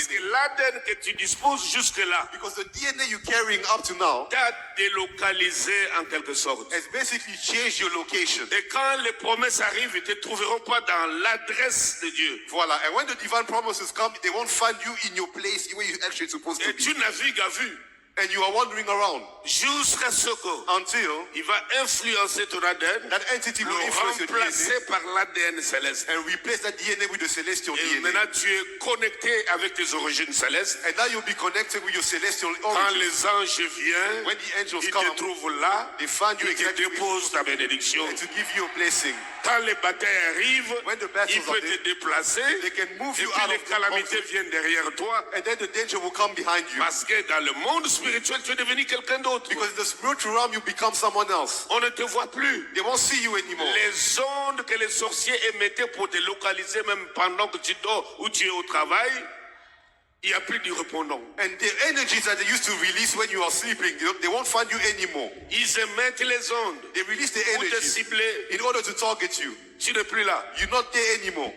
Parce que l'ADN que tu disposes jusque-là, Because the DNA you're carrying up to now t'a délocalisé en quelque sorte. has basically changed your location. Et quand les promesses arrivent, ils ne te trouveront pas dans l'adresse de Dieu. Voila. And when the divine promises come, they won't find you in your place where you're actually supposed to Et be. tu navigues à vue And you are wandering around jusqu'à ce until qu'il va influencer ton ADN, that entity will le influence your remplacer DNA par l'ADN céleste. and replace that DNA with the celestial Et DNA. maintenant, tu es connecté avec tes origines célestes. And now you'll be connected with your celestial Quand origin. les anges viennent, When the angels ils come, te trouvent là, they find you ils te exactly déposent ta bénédiction. and to give you a blessing. Quand les batailles arrivent, When the battles il peut are te there, déplacer. they can move Et you puis out les of the calamités conflict, viennent derrière toi. and then the danger will come behind you. Parce que dans le monde spirituel, tu es devenu quelqu'un d'autre. Because in the spiritual realm, you become someone else. On ne te voit plus. They won't see you anymore. Les ondes que les sorciers émettaient pour te localiser, même pendant que tu dors ou tu es au travail, il n'y a plus de répondant. And the energies that they used to release when you are sleeping, they won't find you anymore. Ils émettent les ondes They release the pour te energies cibler. in order to target you. Tu n'es plus là. You're not there anymore.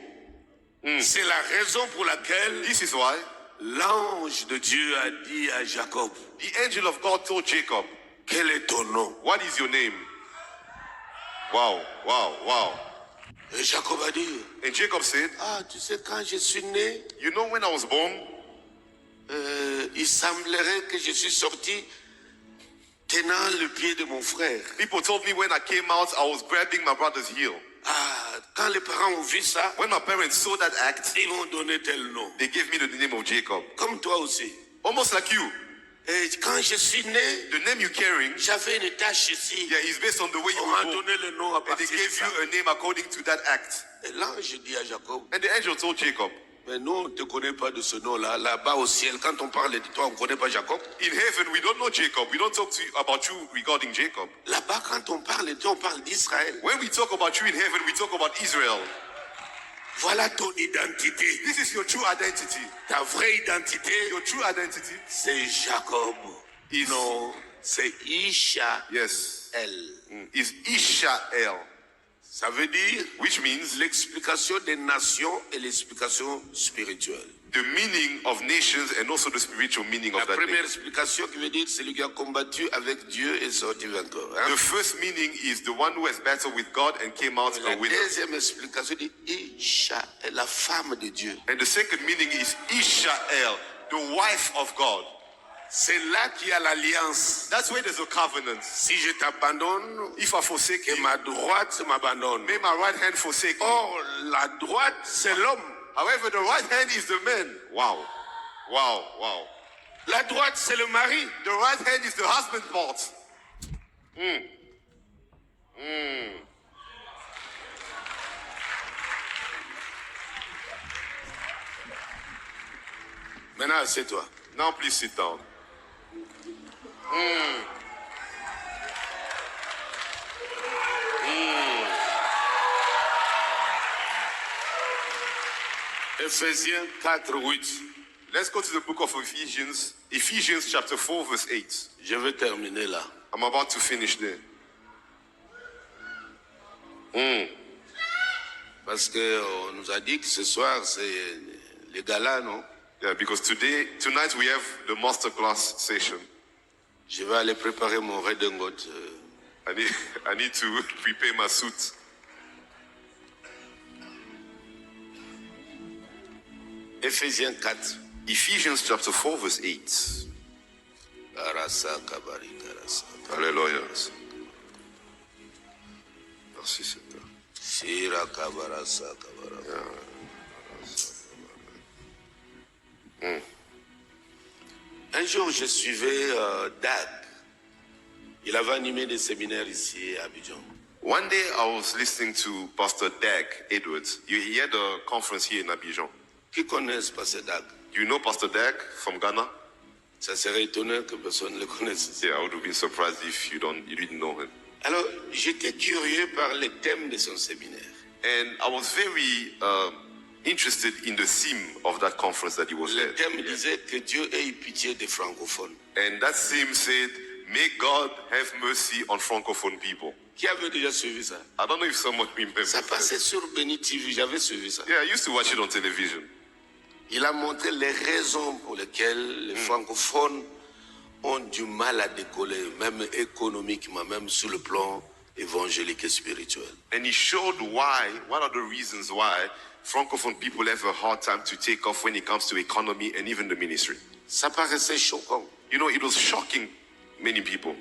C'est la raison pour laquelle This is why l'ange de Dieu a dit à Jacob, the angel of God told Jacob, quel est ton nom? what is your name? Wow, wow, wow. Et Jacob a dit, And Jacob said, ah, tu sais, quand je suis né, you know, when I was born, il semblerait que je suis sorti tenant le pied de mon frère. people told me when I came out, I was grabbing my brother's heel. Ah, quand les parents ont vu ça, When my parents saw that act, ils m'ont donné tel nom. they gave me the name of Jacob. Comme toi aussi. Almost like you. Et quand je suis né, The name you're carrying, j'avais une tache ici. yeah, is based on the way you On were m'a born. donné le nom à And they partir de gave ça. you a name according to that act. Et l'ange dit à Jacob, And the angel told Jacob, mais nous, on ne te connaît pas de ce nom-là. Là-bas au ciel, quand on parle de toi, on ne connaît pas Jacob. in heaven, we don't know Jacob. We don't talk to you about you regarding Jacob. Là-bas, quand on parle de toi, on parle d'Israël. When we talk about you in heaven, we talk about Israel. Voilà ton identité. This is your true identity. Ta vraie identité, Your true identity c'est Jacob. is, Non, c'est Ishaël. yes, is Ishael, Ça veut dire which means l'explication des nations et l'explication spirituelle. the meaning of nations and also the spiritual meaning La of that première name. explication qui veut dire celui qui a combattu avec Dieu et sorti vainqueur. Hein? The first meaning is the one who has battled with God and came out La a winner. deuxième explication dit Ishaël, la femme de Dieu. And the second meaning is Ishael, the wife of God. C'est là qu'il y a l'alliance. That's where there's a covenant. Si je t'abandonne, If I forsake que you, ma droite m'abandonne. may my right hand forsake you. Or, la droite, c'est l'homme. However, the right hand is the man. Wow. Wow, wow. La droite, c'est le mari. The right hand is the husband part. Maintenant, assieds-toi. Now please sit down. Ephésiens 4, 8. Let's go to the book of Ephesians. Ephesians chapter 4 verse 8. Je vais terminer là. I'm about to finish there. Parce qu'on nous a dit que ce soir, c'est les galas, non? Yeah, because tonight we have the masterclass session. Je vais aller préparer mon redingote. I need to prepare my suit. Ephésiens 4. Ephesians chapter 4 verse 8. Karasa, kabari, karasa. Hallelujah. Merci Seigneur. Sira, kabarasa, kabara. Un jour, je suivais Dag. Il avait animé des séminaires ici à Abidjan. One day I was listening to Pastor Dag Edwards. He had a conference here in Abidjan. Qui connaissent Pasteur Dag? Do you know Pastor Dag from Ghana? Ça serait étonnant que personne ne le connaisse ici. Yeah, I would have been surprised if you didn't know him. Alors, j'étais curieux par les thèmes de son séminaire. And I was very interested in the theme of that conference that he was Le at. thème disait que Dieu ait pitié des francophones. And that theme said, may God have mercy on francophone people. Qui avait déjà suivi ça? I don't know if someone remembers Ça that. passait sur Béni TV, j'avais suivi ça. Yeah, I used to watch it on television. Il a montré les raisons pour lesquelles les francophones ont du mal à décoller, même économiquement, même sur le plan évangélique et spirituel. And he showed why, what are the reasons why Francophone people have a hard time to take off when it comes to economy and even the ministry. Ça paraissait choquant, You know, it was shocking many people.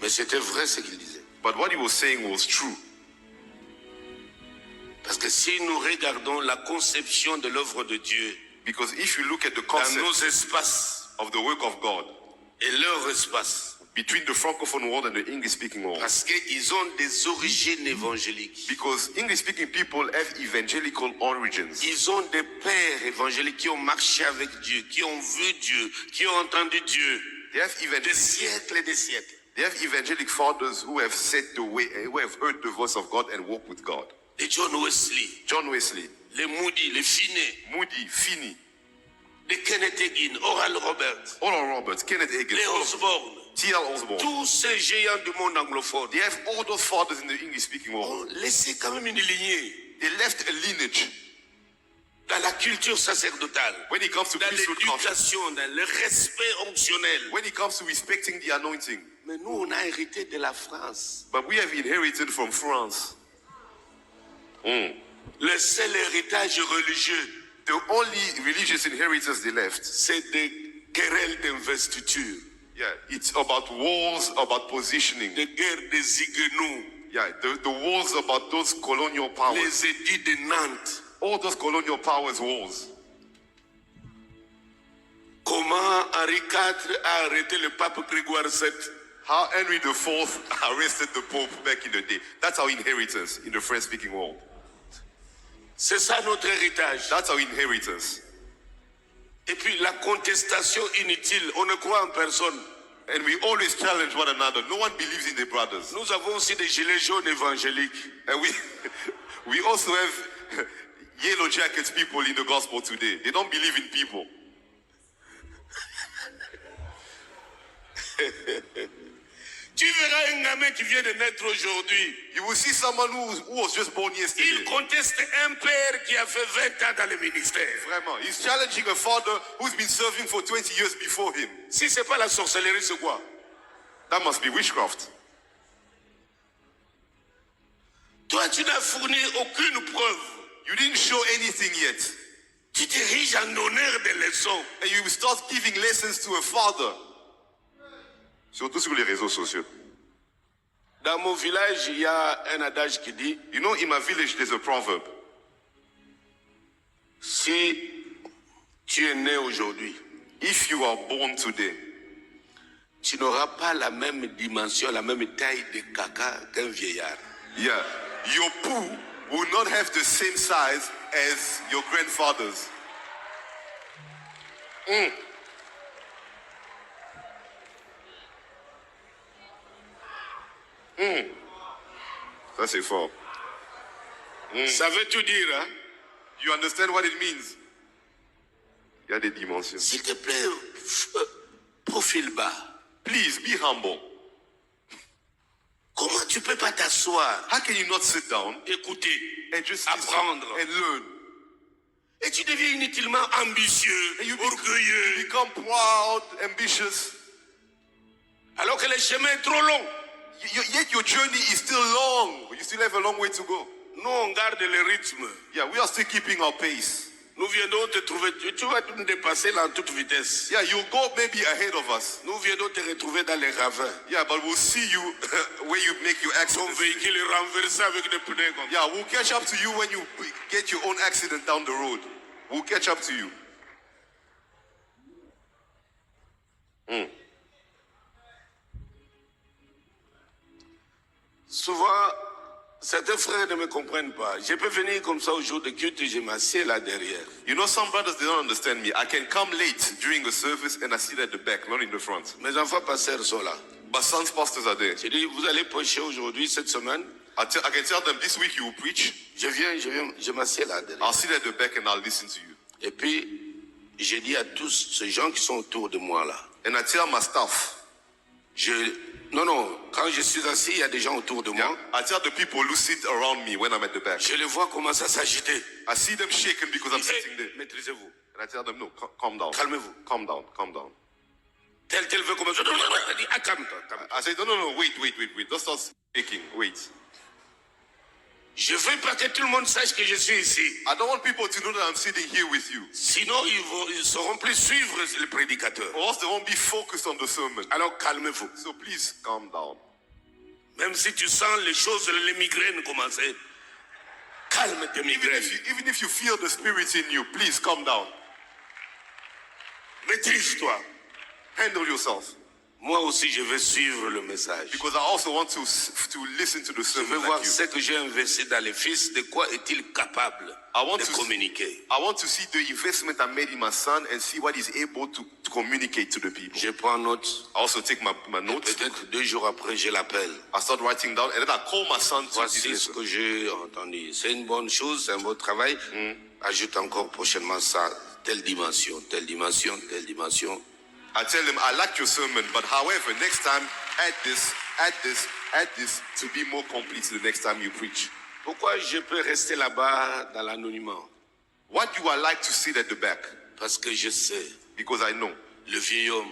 mais c'était vrai ce qu'il disait. But what he was saying was true. Parce que si nous regardons la conception de l'œuvre de Dieu Because if you look at the dans concept nos espaces of the work of God et leur espace, between the Francophone world and the English-speaking world, parce qu'ils ont des origines évangéliques. because English-speaking people have evangelical origins. Ils ont des pères évangéliques qui ont marché avec Dieu, qui ont vu Dieu, qui ont entendu Dieu They have, des siècles et des siècles. they have evangelic fathers who have set the way, who have heard the voice of God and walked with God. Les John Wesley, John Wesley, les Moody, les Finney, Moody, Finney, les Kenneth Hagin, Oral Roberts, Oral Roberts, Kenneth Hagin, les Osborne, T.L. Osborne. tous ces géants du monde anglophone They have all those fathers in the English-speaking world. ont laissé quand même une lignée They left a lineage dans la culture sacerdotale, when it comes to dans priesthood culture, l'éducation, dans le respect onctionnel. when it comes to respecting the anointing. Mais nous, on a hérité de la France. But we have inherited from France. Le seul héritage religieux, The only religious inheritance they left. c'est des querelles d'investiture, Yeah, it's about wars, about positioning. des guerres des Huguenots, Yeah, the wars about those colonial powers. les édits de Nantes. All those colonial powers wars. Comment Henri IV a arrêté le pape Grégoire VII? How Henry IV arrested the Pope back in the day. That's our inheritance in the French-speaking world. C'est ça notre héritage. That's our inheritance. Et puis la contestation inutile, on ne croit en personne. And we always challenge one another. No one believes in their brothers. Nous avons aussi des gilets jaunes évangéliques. And we also have yellow jackets people in the gospel today. They don't believe in people. Tu verras un gamin qui vient de naître aujourd'hui. You will see someone who was just born yesterday. Il conteste un père qui a fait 20 ans dans le ministère. Vraiment. He's challenging a father who's been serving for 20 years before him. Si c'est pas la sorcellerie, c'est quoi? That must be witchcraft. Toi, tu n'as fourni aucune preuve. You didn't show anything yet. Tu t'ériges en honneur des leçons. And you start giving lessons to a father. Surtout sur les réseaux sociaux. Dans mon village, il y a un adage qui dit, You know, in my village, there's a proverb. si tu es né aujourd'hui, If you are born today, tu n'auras pas la même dimension, la même taille de caca qu'un vieillard. yeah, your poo will not have the same size as your grandfather's. Ça c'est fort. Ça veut tout dire, hein? You understand what it means? Il y a des dimensions. S'il te plaît, profil bas. Please be humble. Comment tu peux pas t'asseoir, How can you not sit down écouter, and just apprendre, listen and learn? et tu deviens inutilement ambitieux, And you orgueilleux, become proud, ambitious. alors que le chemin est trop long. Yet your journey is still long. You still have a long way to go. Nous, on garde le rythme. Yeah, we are still keeping our pace. Nous viendrons te trouver, tu vas nous dépasser là en toute vitesse. Yeah, you'll go maybe ahead of us. Nous viendrons te retrouver dans les ravins. Yeah, but we'll see you where you make your Ton accident. véhicule est renversé avec des pneus comme ça. Yeah, we'll catch up to you when you get your own accident down the road. We'll catch up to you. Souvent, certains frères ne me comprennent pas. Je peux venir comme ça au jour de culte et je m'assieds là derrière. You know, some brothers, they don't understand me. I can come late during a service and I sit at the back, not in the front. Mes enfants pasteurs sont là. But sons pastors are there. J'ai dit, vous allez prêcher aujourd'hui, cette semaine. I can tell them this week you will preach. Je m'assieds là derrière. I'll sit at the back and I'll listen to you. Et puis, je dis à tous ces gens qui sont autour de moi là, And I tell my staff, je Non, non, quand je suis assis, il y a des gens autour de moi. Yeah. I tell the people who sit around me when I'm at the back. Je les vois commencer à s'agiter. I see them shaking because I'm sitting there. Maîtrisez-vous. And I tell them, no, calm down. Calmez-vous. Calm down, calm down. Tel veut commencer. Ah, calme-toi. I say, no, wait. Don't start shaking, wait. Je veux pas que tout le monde sache que je suis ici. I don't want people to know that I'm sitting here with you. Sinon, ils sauront plus suivre le prédicateur. Or else they won't be focused on the sermon. Alors calmez-vous. So please, calm down. Même si tu sens les choses, les migraines commencer, calme tes migraines. Even if you feel the spirit in you, please calm down. Maîtrise-toi. Handle yourself. Moi aussi, je vais suivre le message. Because I also want to listen to the Je veux sermon voir like you. ce que j'ai investi dans les fils, de quoi est-il capable de communiquer. I want to see the investment I made in my son and see what he's able to communicate to the people. Je prends note. I also take my notes. Peut-être 2 jours après, je l'appelle. I start writing down and then I call my son to Voici ce que j'ai entendu. C'est une bonne chose, c'est un bon travail. Ajoute encore prochainement ça, telle dimension, telle dimension, telle dimension. I tell him, I like your sermon, but however, next time, add this to be more complete the next time you preach. Pourquoi je peux rester là-bas dans l'anonymat? Why do I like to sit at the back? Parce que je sais, Because I know le vieil homme,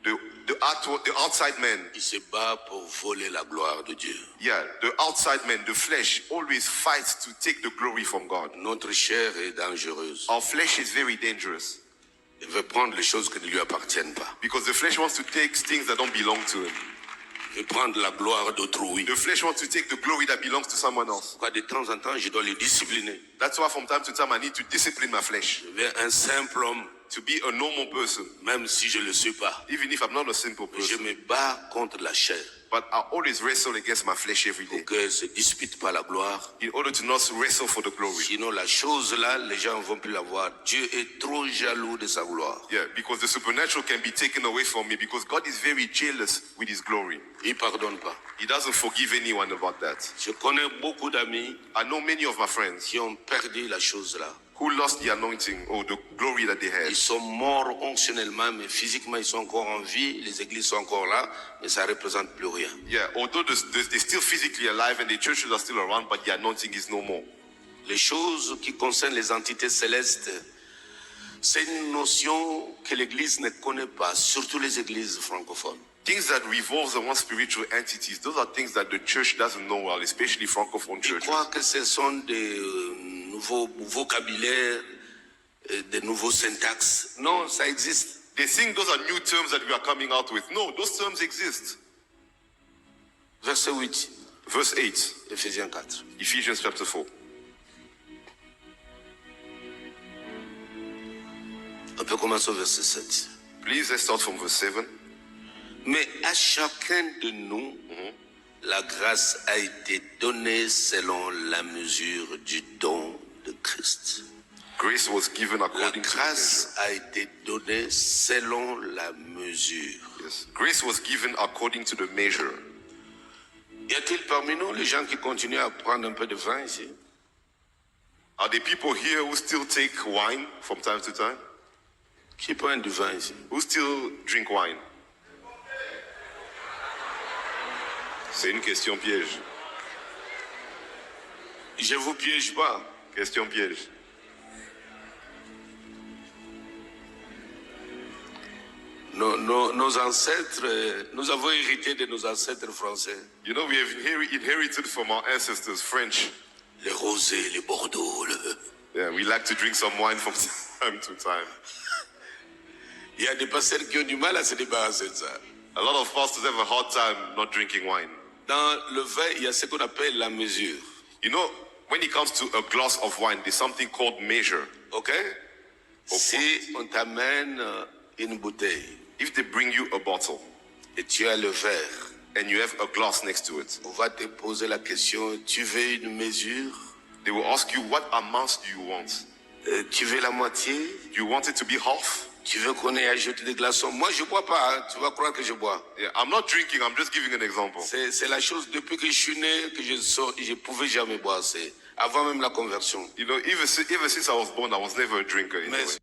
the outside man, il se bat pour voler la gloire de Dieu. yeah, the outside man, the flesh, always fights to take the glory from God. Notre chair est dangereuse. Our flesh is very dangerous Il veut prendre les choses qui ne lui appartiennent pas. because the flesh wants to take things that don't belong to him. Il veut prendre la gloire d'autrui. The flesh wants to take the glory that belongs to someone else. Pourquoi de temps en temps, je dois le discipliner. That's why from time to time I need to discipline my flesh Je veux un simple homme, to be a normal person, même si je ne le suis pas. even if I'm not a simple Je person. me bats contre la chair But I always wrestle against my flesh every day pour qu'elle ne se dispute pas la gloire. in order to not wrestle for the glory. Sinon, la chose là, les gens ne vont plus la voir. Dieu est trop jaloux de sa gloire. Yeah, because the supernatural can be taken away from me because God is very jealous with his glory. Il ne pardonne pas. He doesn't forgive anyone about that. Je connais beaucoup d'amis I know many of my friends qui ont perdu la chose là. who lost the anointing or the glory that they had. Ils sont morts fonctionnellement, mais physiquement, ils sont encore en vie. Les églises sont encore là, mais ça ne représente plus rien. Yeah, although they're still physically alive and the churches are still around, but the anointing is no more. Les choses qui concernent les entités célestes, c'est une notion que l'Église ne connaît pas, surtout les églises francophones. Things that revolve around spiritual entities, those are things that the church doesn't know well, especially Francophone Je churches. crois que ce sont des nouveaux vocabulaires, des nouveaux syntaxes. Non, ça existe. They think those are new terms that we are coming out with. No, those terms exist. Verset 8, Verse 8, Éphésiens 4. Ephesians chapter 4. On peut commencer au verset 7. Please, let's start from verse 7. Mais à chacun de nous, la grâce a été donnée selon la mesure du don de Christ. Grace was given La according to the grâce a été donnée selon la mesure. measure. Yes. Grace was given according to the measure. Y a-t-il parmi nous les gens qui continuent à prendre un peu de vin ici? Are there people here who still take wine from time to time? Qui prennent du vin ici? Who still drink wine? C'est une question piège. Je vous piège pas. Question piège. Nos ancêtres, nous avons hérité de nos ancêtres français. You know, we have inherited from our ancestors French. Les rosés, les bordeaux. Yeah, we like to drink some wine from time to time. Il y a des pasteurs qui ont du mal à se débarrasser de ça. A lot of pastors have a hard time not drinking wine. Dans le vin, il y a ce qu'on appelle la mesure. You know, when it comes to a glass of wine, there's something called measure. OK? Si on t'amène une bouteille If they bring you a bottle et tu as le verre, and you have a glass next to it, on va te poser la question, tu veux une mesure? they will ask you, what amounts do you want? Tu veux la moitié? Do you want it to be half? Tu veux qu'on ait ajouté des glaçons? Moi, je bois pas, hein. Tu vas croire que je bois. Yeah, I'm not drinking, I'm just giving an example. C'est la chose, depuis que je suis né, que je pouvais jamais boire. C'est avant même la conversion. You know, ever since I was born, I was never a drinker. Mais Anyway.